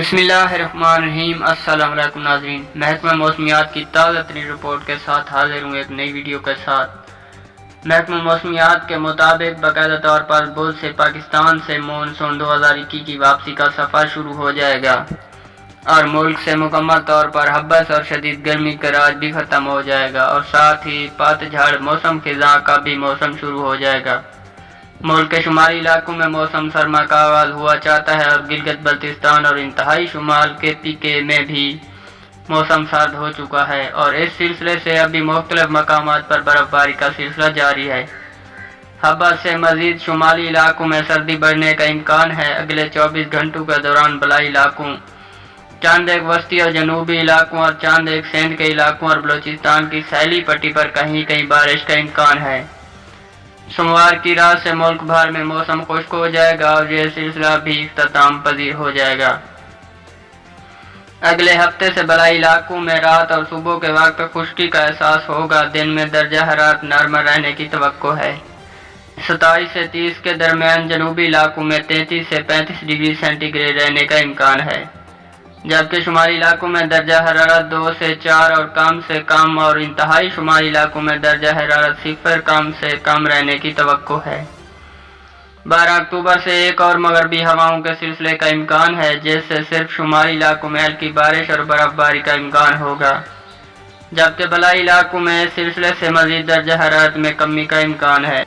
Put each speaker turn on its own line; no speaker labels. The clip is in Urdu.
بسم اللہ الرحمن الرحیم۔ السلام علیکم ناظرین، محکمہ موسمیات کی تازہ ترین رپورٹ کے ساتھ حاضر ہوں ایک نئی ویڈیو کے ساتھ۔ محکمہ موسمیات کے مطابق باقاعدہ طور پر بدھ سے پاکستان سے مونسون 2021 کی واپسی کا سفر شروع ہو جائے گا اور ملک سے مکمل طور پر حبس اور شدید گرمی کا راج بھی ختم ہو جائے گا، اور ساتھ ہی پتجھڑ موسم خزاں کا بھی موسم شروع ہو جائے گا۔ ملک کے شمالی علاقوں میں موسم سرما کا آغاز ہوا چاہتا ہے اور گلگت بلتستان اور انتہائی شمال کے PK میں بھی موسم سرد ہو چکا ہے، اور اس سلسلے سے ابھی مختلف مقامات پر برف باری کا سلسلہ جاری ہے۔ حبس سے مزید شمالی علاقوں میں سردی بڑھنے کا امکان ہے۔ اگلے 24 گھنٹوں کے دوران بلائی علاقوں، چند ایک وسطی اور جنوبی علاقوں اور چند ایک سندھ کے علاقوں اور بلوچستان کی ساحلی پٹی پر کہیں کہیں بارش کا امکان ہے۔ سوموار کی رات سے ملک بھر میں موسم خشک ہو جائے گا اور یہ سلسلہ بھی اختتام پذیر ہو جائے گا۔ اگلے ہفتے سے بلائی علاقوں میں رات اور صبح کے وقت خشکی کا احساس ہوگا۔ دن میں درجہ حرارت نرم رہنے کی توقع ہے۔ 27 سے 30 کے درمیان جنوبی علاقوں میں 33 سے 35 ڈگری سینٹی گریڈ رہنے کا امکان ہے، جبکہ شمالی علاقوں میں درجہ حرارت 2 سے 4 اور کم سے کم، اور انتہائی شمالی علاقوں میں درجہ حرارت 0 کم سے کم رہنے کی توقع ہے۔ 12 اکتوبر سے ایک اور مغربی ہواؤں کے سلسلے کا امکان ہے، جس سے صرف شمالی علاقوں میں ہلکی بارش اور برف باری کا امکان ہوگا، جبکہ بلائی علاقوں میں اس سلسلے سے مزید درجہ حرارت میں کمی کا امکان ہے۔